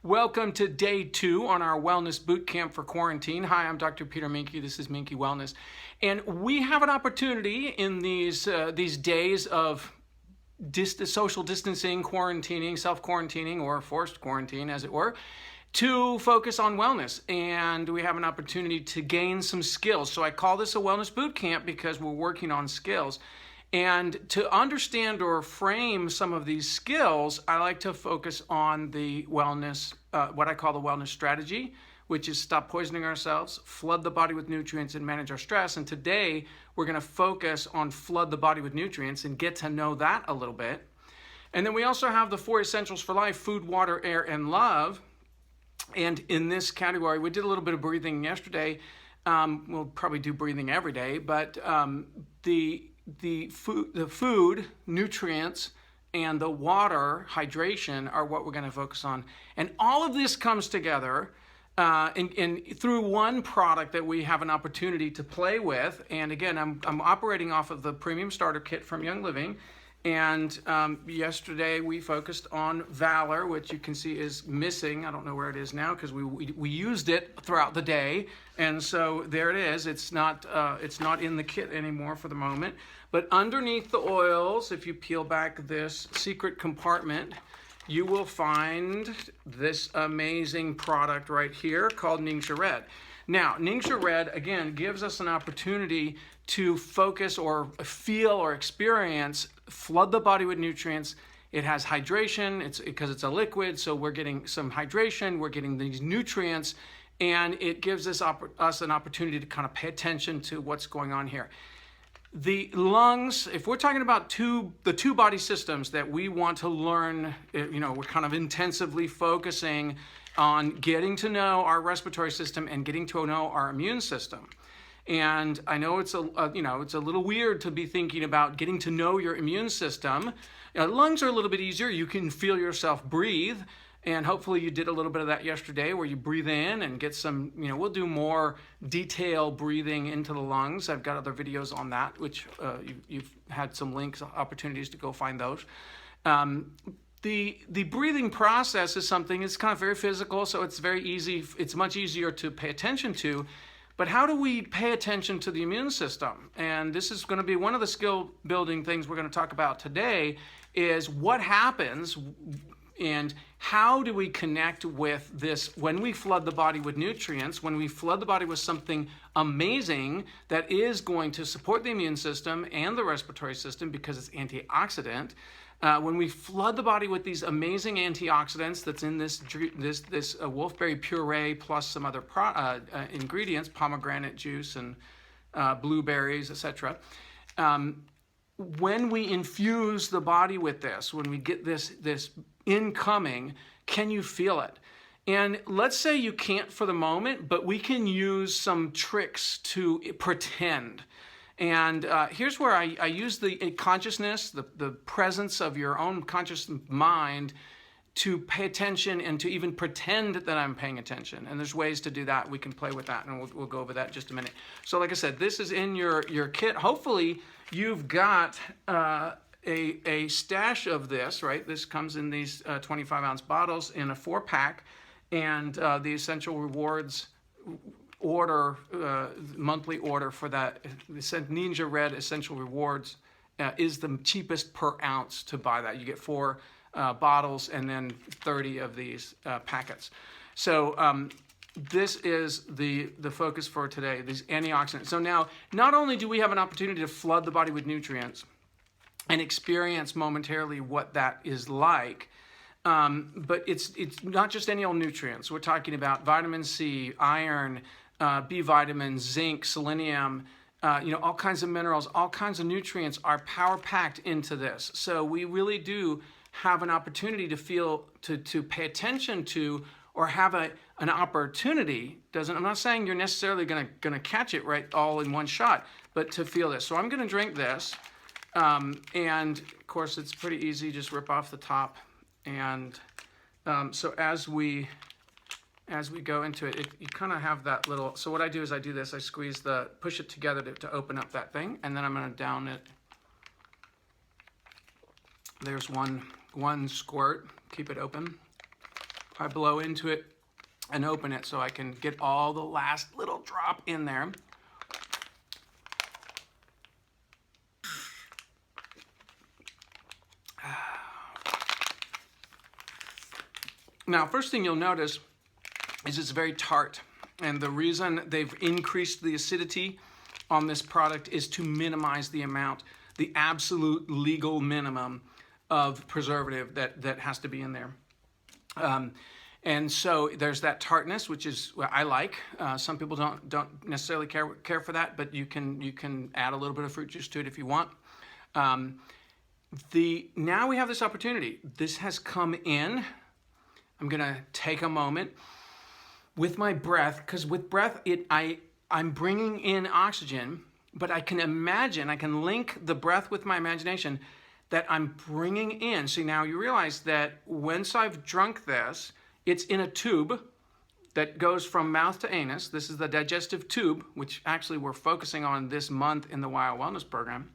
Welcome to day 2 on our wellness boot camp for quarantine. Hi, I'm Dr. Peter Minke. This is Minke Wellness. And we have an opportunity in these days of social distancing, quarantining, self-quarantining, or forced quarantine, as it were, to focus on wellness. And we have an opportunity to gain some skills. So I call this a wellness boot camp because we're working on skills. And to understand or frame some of these skills, I like to focus on the wellness, what I call the wellness strategy, which is stop poisoning ourselves, flood the body with nutrients, and manage our stress. And today, we're going to focus on flood the body with nutrients and get to know that a little bit. And then we also have the 4 essentials for life: food, water, air, and love. And in this category, we did a little bit of breathing yesterday. We'll probably do breathing every day, but the food, nutrients, and the water, hydration, are what we're going to focus on. And all of this comes together through one product that we have an opportunity to play with. And again, I'm operating off of the Premium Starter Kit from Young Living. And yesterday we focused on Valor, which you can see is missing. I don't know where it is now because we used it throughout the day, and so there it is. It's not in the kit anymore for the moment. But underneath the oils, if you peel back this secret compartment, you will find this amazing product right here called NingXia Red. Now, NingXia Red, again, gives us an opportunity to focus or feel or experience, flood the body with nutrients. It has hydration, because it's a liquid, so we're getting some hydration, we're getting these nutrients, and it gives us an opportunity to kind of pay attention to what's going on here. The lungs, if we're talking about the two body systems that we want to learn, we're kind of intensively focusing on getting to know our respiratory system and getting to know our immune system. And I know it's a little weird to be thinking about getting to know your immune system. Lungs are a little bit easier. You can feel yourself breathe. And hopefully you did a little bit of that yesterday where you breathe in and get some, we'll do more detailed breathing into the lungs. I've got other videos on that, which you've had some links, opportunities to go find those. The breathing process is something, it's kind of very physical, so it's very easy. It's much easier to pay attention to. But how do we pay attention to the immune system? And this is going to be one of the skill building things we're going to talk about today, is what happens and how do we connect with this when we flood the body with nutrients, when we flood the body with something amazing that is going to support the immune system and the respiratory system because it's antioxidant. When we flood the body with these amazing antioxidants that's in this wolfberry puree plus some other ingredients, pomegranate juice and blueberries, etc. When we infuse the body with this, when we get this incoming, can you feel it? And let's say you can't for the moment, but we can use some tricks to pretend. And here's where I use the consciousness, the presence of your own conscious mind to pay attention and to even pretend that I'm paying attention. And there's ways to do that. We can play with that, and we'll go over that in just a minute. So like I said, this is in your kit. Hopefully you've got a stash of this, right? This comes in these 25-ounce bottles in a 4-pack, and the Essential Rewards monthly order for that NingXia Red Essential Rewards is the cheapest per ounce to buy that. You get 4 bottles and then 30 of these packets. So this is the focus for today, these antioxidants. So now, not only do we have an opportunity to flood the body with nutrients and experience momentarily what that is like, but it's not just any old nutrients. We're talking about vitamin C, iron, B vitamins, zinc, selenium, all kinds of minerals, all kinds of nutrients are power-packed into this. So we really do have an opportunity to pay attention to, or have an opportunity. I'm not saying you're necessarily gonna catch it right all in one shot, but to feel this. So I'm gonna drink this, and of course it's pretty easy. Just rip off the top, and so as we go into it, you kind of have that little. So what I do is I do this. I push it together to open up that thing, and then I'm gonna down it. There's one squirt. Keep it open. I blow into it and open it so I can get all the last little drop in there. Now, first thing you'll notice is it's very tart. And the reason they've increased the acidity on this product is to minimize the amount, the absolute legal minimum of preservative that has to be in there. And so there's that tartness, which is what I like. Some people don't necessarily care for that, but you can add a little bit of fruit juice to it if you want. Now we have this opportunity. This has come in. I'm gonna take a moment with my breath, because with breath, I'm bringing in oxygen, but I can imagine, I can link the breath with my imagination that I'm bringing in. See, now you realize that once I've drunk this, it's in a tube that goes from mouth to anus. This is the digestive tube, which actually we're focusing on this month in the Wild Wellness Program.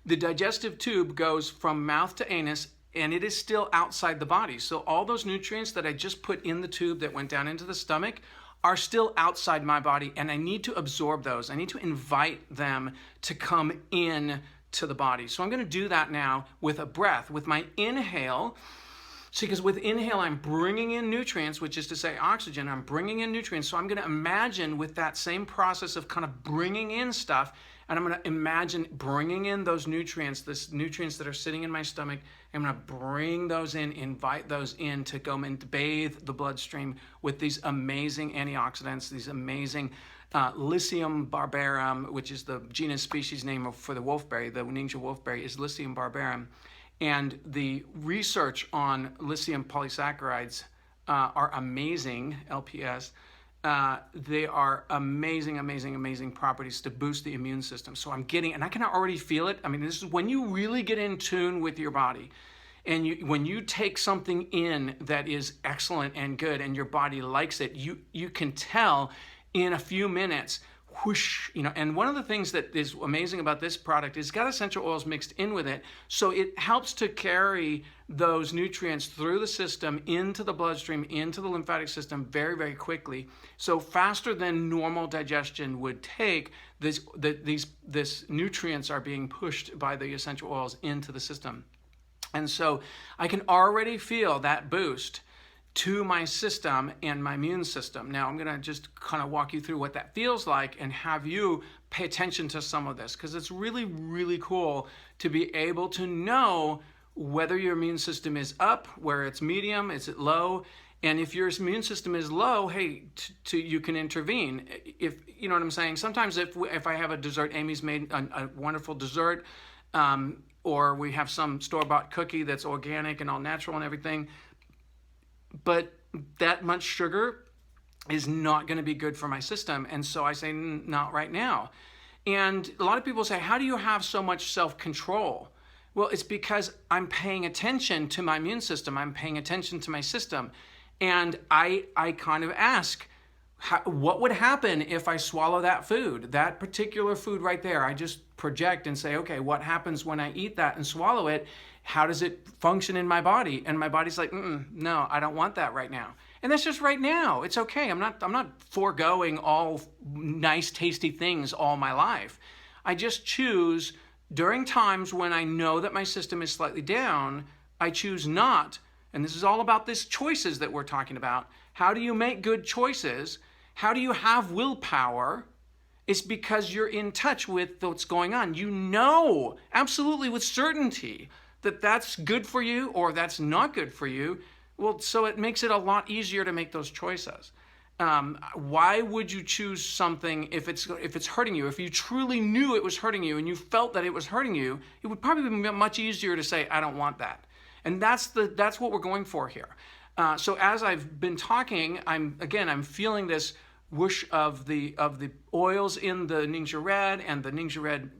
The digestive tube goes from mouth to anus, and it is still outside the body. So all those nutrients that I just put in the tube that went down into the stomach are still outside my body, and I need to absorb those. I need to invite them to come in to the body. So I'm gonna do that now with a breath, with my inhale. See, because with inhale, I'm bringing in nutrients, which is to say oxygen, I'm bringing in nutrients. So I'm gonna imagine with that same process of kind of bringing in stuff, and I'm gonna imagine bringing in those nutrients, nutrients that are sitting in my stomach. I'm gonna bring those in, invite those in to go and bathe the bloodstream with these amazing antioxidants, these amazing Lycium barbarum, which is the genus species name for the wolfberry. The NingXia wolfberry is Lycium barbarum. And the research on Lycium polysaccharides are amazing, LPS. They are amazing, amazing, amazing properties to boost the immune system. So I'm getting, and I can already feel it. I mean, this is when you really get in tune with your body, and when you take something in that is excellent and good, and your body likes it, you can tell in a few minutes, whoosh, and one of the things that is amazing about this product is it's got essential oils mixed in with it, so it helps to carry those nutrients through the system into the bloodstream, into the lymphatic system very, very quickly. So faster than normal digestion would take, these nutrients are being pushed by the essential oils into the system. And so I can already feel that boost to my system and my immune system. Now I'm gonna just kind of walk you through what that feels like and have you pay attention to some of this, because it's really, really cool to be able to know whether your immune system is up, where it's medium, is it low, and if your immune system is low, hey, you can intervene. If you know what I'm saying. Sometimes if I have a dessert, Amy's made a wonderful dessert, or we have some store-bought cookie that's organic and all natural and everything, but that much sugar is not going to be good for my system. And so I say, not right now. And a lot of people say, how do you have so much self-control? Well, it's because I'm paying attention to my immune system. I'm paying attention to my system. And I kind of ask, what would happen if I swallow that food, that particular food right there? I just project and say, okay, what happens when I eat that and swallow it? How does it function in my body? And my body's like, no, I don't want that right now. And that's just right now. It's okay. I'm not foregoing all nice, tasty things all my life. I just choose during times when I know that my system is slightly down, I choose not. And this is all about these choices that we're talking about. How do you make good choices? How do you have willpower? It's because you're in touch with what's going on. You know absolutely with certainty that that's good for you or that's not good for you. Well, so it makes it a lot easier to make those choices. Why would you choose something if it's hurting you? If you truly knew it was hurting you and you felt that it was hurting you, it would probably be much easier to say, I don't want that. And that's what we're going for here. So as I've been talking, I'm feeling this whoosh of the oils in the NingXia Red and the NingXia Red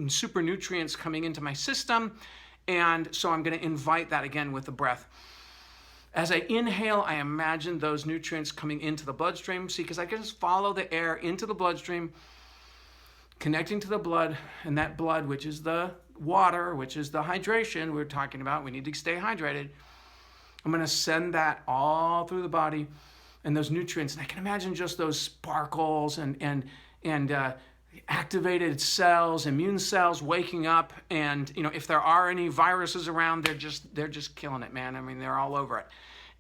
super nutrients coming into my system. And so I'm going to invite that again with the breath. As I inhale, I imagine those nutrients coming into the bloodstream. See, because I can just follow the air into the bloodstream, connecting to the blood, and that blood, which is the water, which is the hydration we're talking about. We need to stay hydrated. I'm going to send that all through the body and those nutrients. And I can imagine just those sparkles and activated cells, immune cells waking up. And if there are any viruses around, they're just killing it, man. I mean, they're all over it.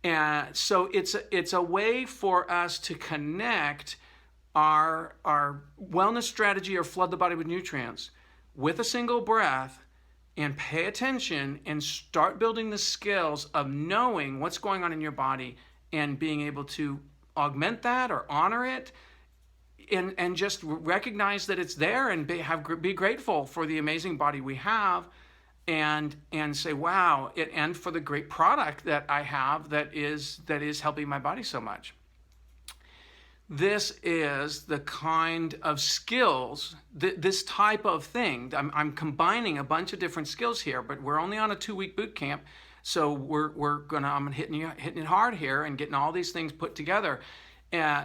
And so it's a way for us to connect our wellness strategy or flood the body with nutrients with a single breath, and pay attention and start building the skills of knowing what's going on in your body and being able to augment that or honor it, and just recognize that it's there and be grateful for the amazing body we have, and say, wow, and for the great product that I have that is helping my body so much. This is the kind of skills, this type of thing. I'm combining a bunch of different skills here, but we're only on a 2-week boot camp, so I'm hitting it hard here and getting all these things put together.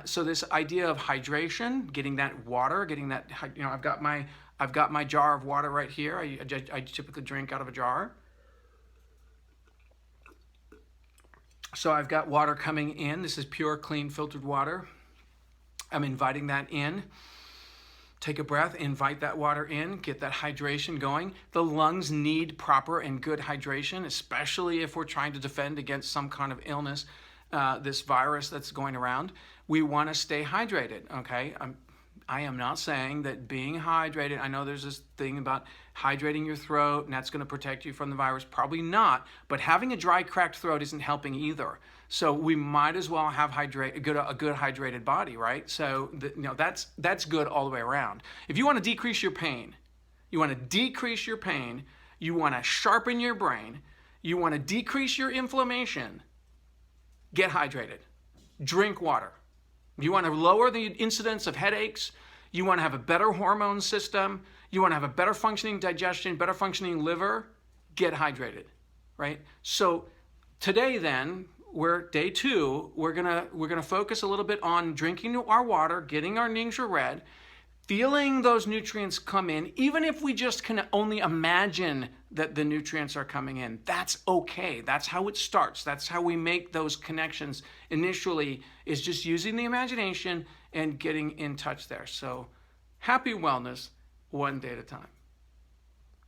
So this idea of hydration, getting that water, getting that, I've got my jar of water right here. I typically drink out of a jar. So I've got water coming in. This is pure, clean, filtered water. I'm inviting that in. Take a breath, invite that water in, get that hydration going. The lungs need proper and good hydration, especially if we're trying to defend against some kind of illness, this virus that's going around. We want to stay hydrated, okay? I am not saying that being hydrated, I know there's this thing about hydrating your throat and that's going to protect you from the virus. Probably not, but having a dry, cracked throat isn't helping either. So we might as well have a good hydrated body, right? So that's good all the way around. If you want to decrease your pain, you want to sharpen your brain, you want to decrease your inflammation, get hydrated. Drink water. You want to lower the incidence of headaches. You want to have a better hormone system. You want to have a better functioning digestion, better functioning liver. Get hydrated, right? So today then, we're day 2. We're gonna focus a little bit on drinking our water, getting our NingXia Red, feeling those nutrients come in, even if we just can only imagine that the nutrients are coming in. That's okay. That's how it starts. That's how we make those connections initially, is just using the imagination and getting in touch there. So happy wellness, one day at a time.